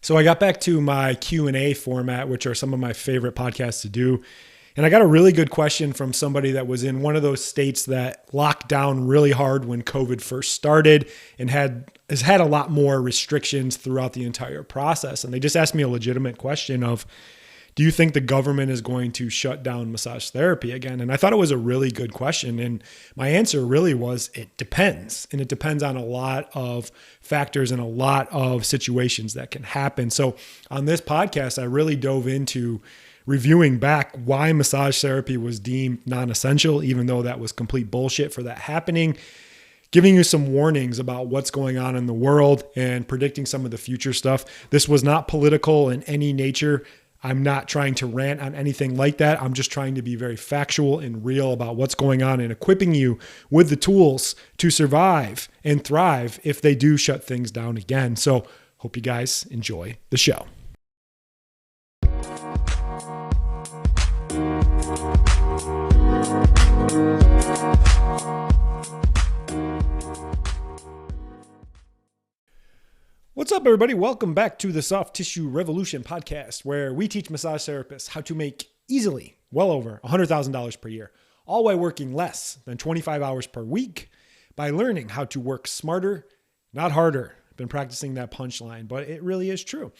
So I got back to my Q&A format, which are some of my favorite podcasts to do. And I got a really good question from somebody that was in one of those states that locked down really hard when COVID first started and has had a lot more restrictions throughout the entire process. And they just asked me a legitimate question of, do you think the government is going to shut down massage therapy again? And I thought it was a really good question. And my answer really was, it depends. And it depends on a lot of factors and a lot of situations that can happen. So on this podcast, I really dove into reviewing back why massage therapy was deemed non-essential, even though that was complete bullshit for that happening, giving you some warnings about what's going on in the world and predicting some of the future stuff. This was not political in any nature. I'm not trying to rant on anything like that. I'm just trying to be very factual and real about what's going on and equipping you with the tools to survive and thrive if they do shut things down again. So hope you guys enjoy the show. What's up, everybody? Welcome back to the Soft Tissue Revolution podcast, where we teach massage therapists how to make easily well over $100,000 per year, all while working less than 25 hours per week by learning how to work smarter, not harder. I've been practicing that punchline, but it really is true.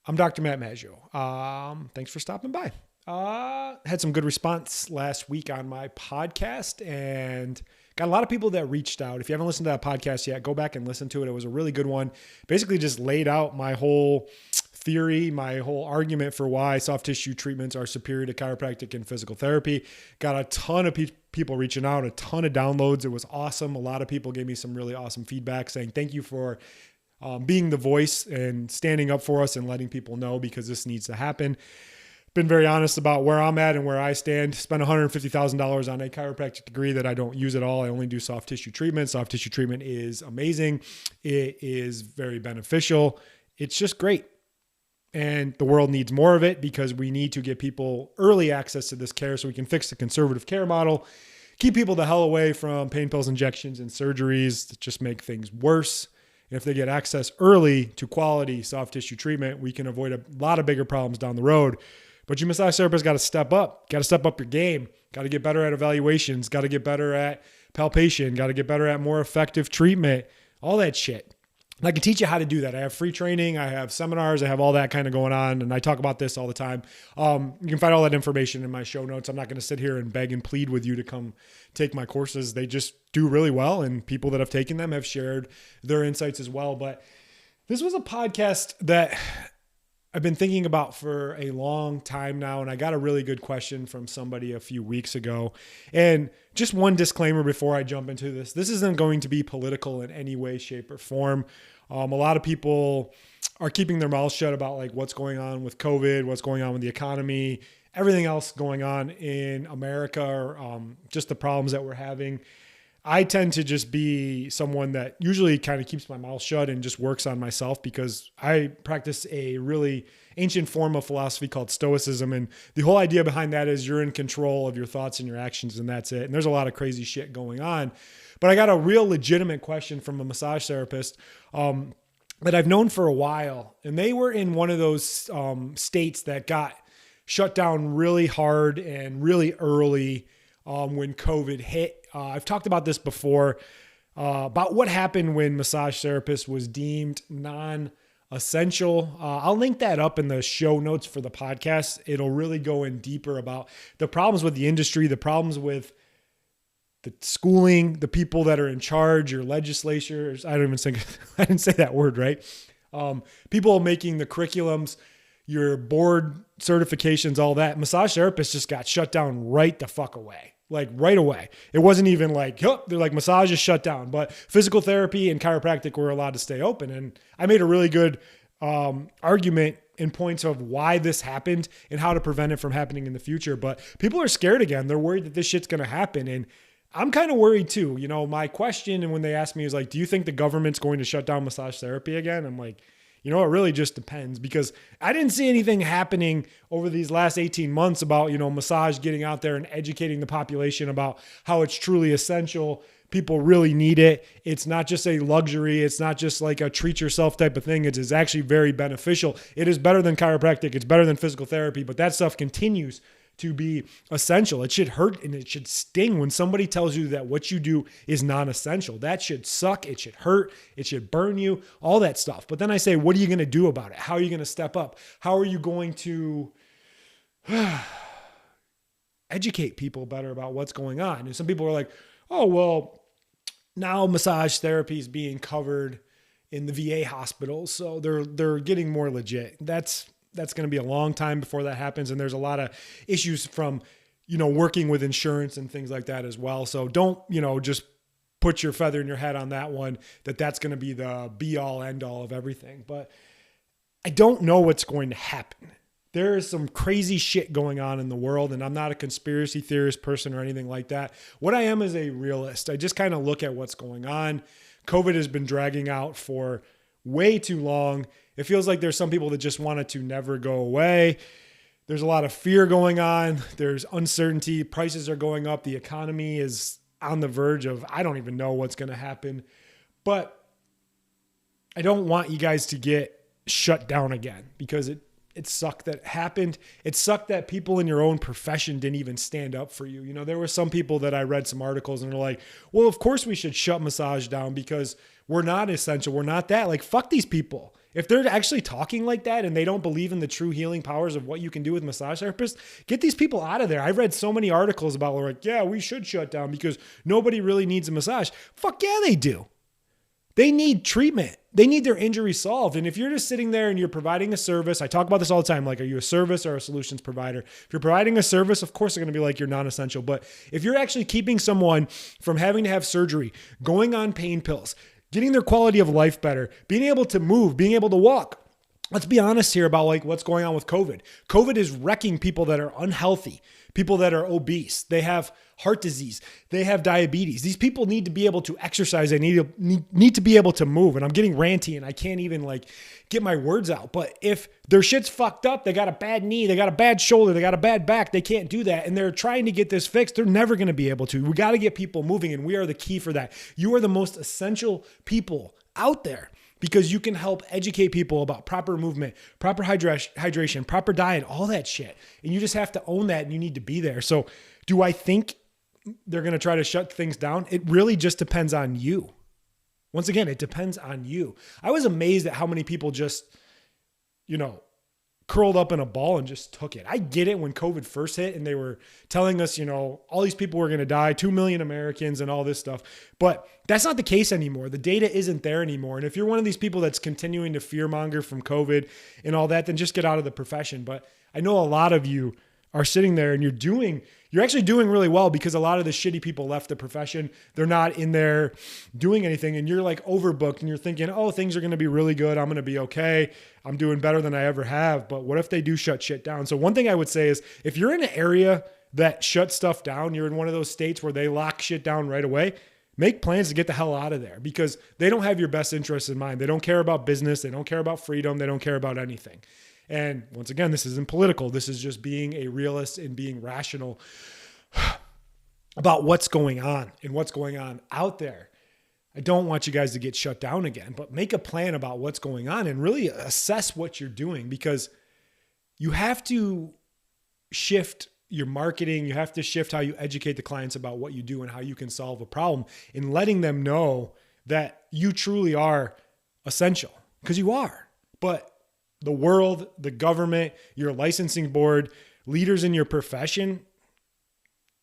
I'm Dr. Matt Maggio. Thanks for stopping by. Had some good response last week on my podcast and got a lot of people that reached out. If you haven't listened to that podcast yet, go back and listen to it. It was a really good one. Basically just laid out my whole theory, my whole argument for why soft tissue treatments are superior to chiropractic and physical therapy. Got a ton of people reaching out, a ton of downloads. It was awesome. A lot of people gave me some really awesome feedback saying, thank you for being the voice and standing up for us and letting people know, because this needs to happen. Been very honest about where I'm at and where I stand. Spent $150,000 on a chiropractic degree that I don't use at all. I only do soft tissue treatment. Soft tissue treatment is amazing. It is very beneficial. It's just great. And the world needs more of it, because we need to get people early access to this care so we can fix the conservative care model, keep people the hell away from pain pills, injections, and surgeries that just make things worse. And if they get access early to quality soft tissue treatment, we can avoid a lot of bigger problems down the road. But you massage therapists got to step up your game, got to get better at evaluations, got to get better at palpation, got to get better at more effective treatment, all that shit. And I can teach you how to do that. I have free training, I have seminars, I have all that kind of going on, and I talk about this all the time. You can find all that information in my show notes. I'm not going to sit here and beg and plead with you to come take my courses. They just do really well, and people that have taken them have shared their insights as well. But this was a podcast that I've been thinking about for a long time now, and I got a really good question from somebody a few weeks ago. And just one disclaimer before I jump into this. This isn't going to be political in any way, shape, or form. A lot of people are keeping their mouths shut about like what's going on with COVID, what's going on with the economy, everything else going on in America, or just the problems that we're having. I tend to just be someone that usually kind of keeps my mouth shut and just works on myself, because I practice a really ancient form of philosophy called Stoicism. And the whole idea behind that is you're in control of your thoughts and your actions, and that's it. And there's a lot of crazy shit going on. But I got a real legitimate question from a massage therapist that I've known for a while. And they were in one of those states that got shut down really hard and really early when COVID hit. I've talked about this before, about what happened when massage therapist was deemed non-essential. I'll link that up in the show notes for the podcast. It'll really go in deeper about the problems with the industry, the problems with the schooling, the people that are in charge, your legislatures. I didn't say that word right. People making the curriculums, your board certifications, all that. Massage therapists just got shut down right the fuck away. Like right away. It wasn't even like, oh, they're like, massage is shut down, but physical therapy and chiropractic were allowed to stay open. And I made a really good argument in points of why this happened and how to prevent it from happening in the future. But people are scared again. They're worried that this shit's going to happen. And I'm kind of worried too. You know, my question, and when they asked me, is like, do you think the government's going to shut down massage therapy again? I'm like, you know, it really just depends, because I didn't see anything happening over these last 18 months about, you know, massage getting out there and educating the population about how it's truly essential. People really need it. It's not just a luxury. It's not just like a treat yourself type of thing. It is actually very beneficial. It is better than chiropractic. It's better than physical therapy, but that stuff continues to be essential. It should hurt and it should sting when somebody tells you that what you do is non-essential. That should suck. It should hurt. It should burn you, all that stuff. But then I say, what are you going to do about it? How are you going to step up? How are you going to educate people better about what's going on? And some people are like, oh, well, now massage therapy is being covered in the VA hospitals, so they're getting more legit. That's going to be a long time before that happens, and there's a lot of issues from, working with insurance and things like that as well. So don't, just put your feather in your head on that one, that's going to be the be all end all of everything. But I don't know what's going to happen. There is some crazy shit going on in the world, and I'm not a conspiracy theorist person or anything like that. What I am is a realist. I just kind of look at what's going on. COVID has been dragging out for way too long. It feels like there's some people that just want it to never go away. There's a lot of fear going on. There's uncertainty. Prices are going up. The economy is on the verge of, I don't even know what's going to happen. But I don't want you guys to get shut down again, because it sucked that it happened. It sucked that people in your own profession didn't even stand up for you. There were some people that I read some articles and they're like, well, of course we should shut massage down because we're not essential. We're not that. Like, fuck these people. If they're actually talking like that and they don't believe in the true healing powers of what you can do with massage therapists, get these people out of there. I've read so many articles about like, yeah, we should shut down because nobody really needs a massage. Fuck yeah, they do. They need treatment. They need their injury solved. And if you're just sitting there and you're providing a service, I talk about this all the time, like, are you a service or a solutions provider? If you're providing a service, of course they're going to be like, you're non-essential. But if you're actually keeping someone from having to have surgery, going on pain pills, getting their quality of life better, being able to move, being able to walk, let's be honest here about like what's going on with COVID. COVID is wrecking people that are unhealthy, people that are obese. They have heart disease. They have diabetes. These people need to be able to exercise. They need to be able to move. And I'm getting ranty and I can't even like get my words out. But if their shit's fucked up, they got a bad knee, they got a bad shoulder, they got a bad back, they can't do that. And they're trying to get this fixed. They're never going to be able to. We got to get people moving, and we are the key for that. You are the most essential people out there, because you can help educate people about proper movement, proper hydration, proper diet, all that shit. And you just have to own that, and you need to be there. So do I think they're going to try to shut things down? It really just depends on you. Once again, it depends on you. I was amazed at how many people just, curled up in a ball and just took it. I get it when COVID first hit and they were telling us, all these people were going to die, 2 million Americans and all this stuff. But that's not the case anymore. The data isn't there anymore. And if you're one of these people that's continuing to fearmonger from COVID and all that, then just get out of the profession. But I know a lot of you are sitting there and you're actually doing really well, because a lot of the shitty people left the profession. They're not in there doing anything, and you're like overbooked and you're thinking, oh, things are going to be really good. I'm going to be okay. I'm doing better than I ever have. But what if they do shut shit down? So one thing I would say is, if you're in an area that shuts stuff down, you're in one of those states where they lock shit down right away, make plans to get the hell out of there, because they don't have your best interests in mind. They don't care about business. They don't care about freedom. They don't care about anything. And once again, this isn't political. This is just being a realist and being rational about what's going on and what's going on out there. I don't want you guys to get shut down again, but make a plan about what's going on and really assess what you're doing, because you have to shift your marketing. You have to shift how you educate the clients about what you do and how you can solve a problem, and letting them know that you truly are essential, because you are. But the world, the government, your licensing board, leaders in your profession,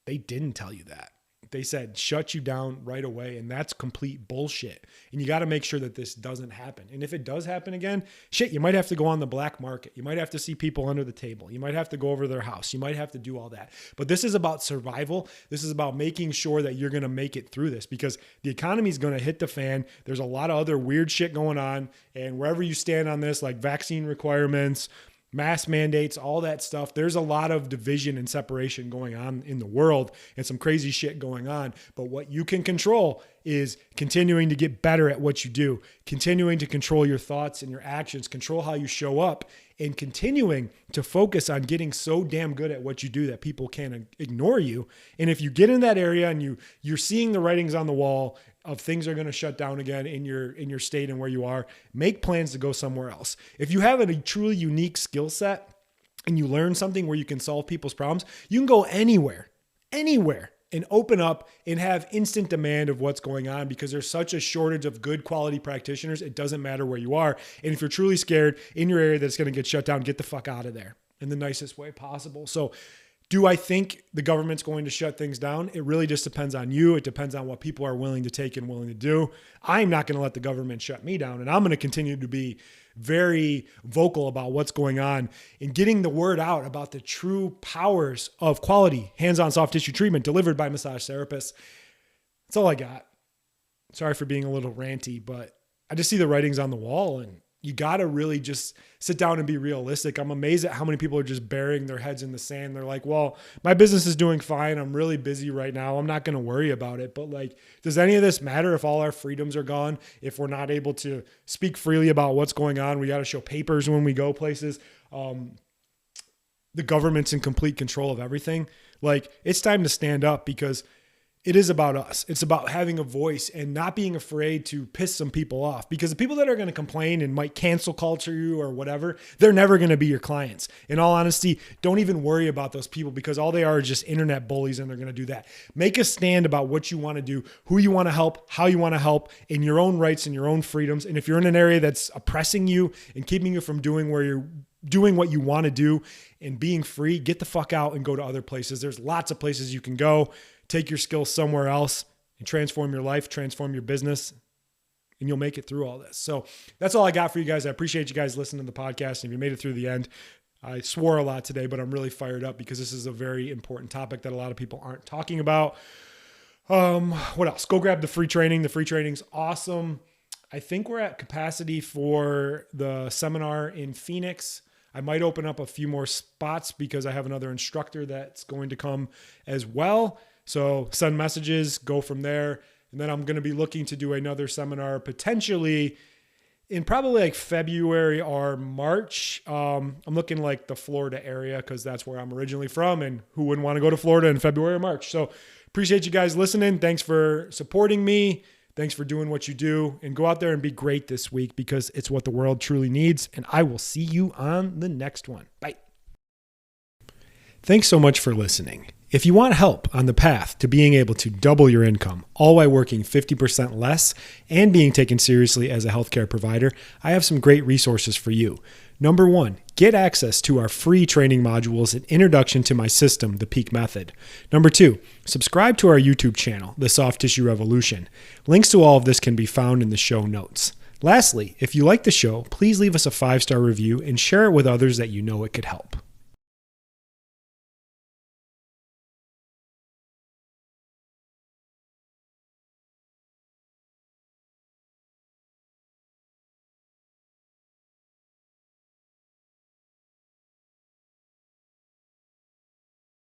they didn't tell you that. They said, shut you down right away. And that's complete bullshit. And you got to make sure that this doesn't happen. And if it does happen again, shit, you might have to go on the black market. You might have to see people under the table. You might have to go over their house. You might have to do all that. But this is about survival. This is about making sure that you're going to make it through this, because the economy is going to hit the fan. There's a lot of other weird shit going on. And wherever you stand on this, like vaccine requirements, mask mandates, all that stuff, there's a lot of division and separation going on in the world and some crazy shit going on. But what you can control is continuing to get better at what you do, continuing to control your thoughts and your actions, control how you show up, and continuing to focus on getting so damn good at what you do that people can't ignore you. And if you get in that area and you're seeing the writings on the wall of things are going to shut down again in your state and where you are, make plans to go somewhere else. If you have a truly unique skill set and you learn something where you can solve people's problems, you can go anywhere, and open up and have instant demand of what's going on because there's such a shortage of good quality practitioners. It doesn't matter where you are. And if you're truly scared in your area that it's going to get shut down, get the fuck out of there in the nicest way possible. So do I think the government's going to shut things down? It really just depends on you. It depends on what people are willing to take and willing to do. I'm not going to let the government shut me down, and I'm going to continue to be very vocal about what's going on and getting the word out about the true powers of quality hands-on soft tissue treatment delivered by massage therapists. That's all I got. Sorry for being a little ranty, but I just see the writings on the wall, and you got to really just sit down and be realistic. I'm amazed at how many people are just burying their heads in the sand. They're like, well, my business is doing fine. I'm really busy right now. I'm not going to worry about it. But like, does any of this matter if all our freedoms are gone? If we're not able to speak freely about what's going on, we got to show papers when we go places. The government's in complete control of everything. Like, it's time to stand up because it is about us. It's about having a voice and not being afraid to piss some people off, because the people that are going to complain and might cancel culture you or whatever, they're never going to be your clients. In all honesty, don't even worry about those people because all they are is just internet bullies and they're going to do that. Make a stand about what you want to do, who you want to help, how you want to help in your own rights and your own freedoms. And if you're in an area that's oppressing you and keeping you from doing what you want to do and being free, get the fuck out and go to other places. There's lots of places you can go. Take your skills somewhere else and transform your life, transform your business, and you'll make it through all this. So that's all I got for you guys. I appreciate you guys listening to the podcast. And if you made it through the end, I swore a lot today, but I'm really fired up because this is a very important topic that a lot of people aren't talking about. What else? Go grab the free training. The free training's awesome. I think we're at capacity for the seminar in Phoenix. I might open up a few more spots because I have another instructor that's going to come as well. So send messages, go from there. And then I'm going to be looking to do another seminar potentially in probably like February or March. I'm looking like the Florida area because that's where I'm originally from, and who wouldn't want to go to Florida in February or March? So appreciate you guys listening. Thanks for supporting me. Thanks for doing what you do, and go out there and be great this week because it's what the world truly needs. And I will see you on the next one. Bye. Thanks so much for listening. If you want help on the path to being able to double your income, all while working 50% less and being taken seriously as a healthcare provider, I have some great resources for you. Number one, get access to our free training modules and introduction to my system, the Peak Method. Number two, subscribe to our YouTube channel, The Soft Tissue Revolution. Links to all of this can be found in the show notes. Lastly, if you like the show, please leave us a 5-star review and share it with others that you know it could help.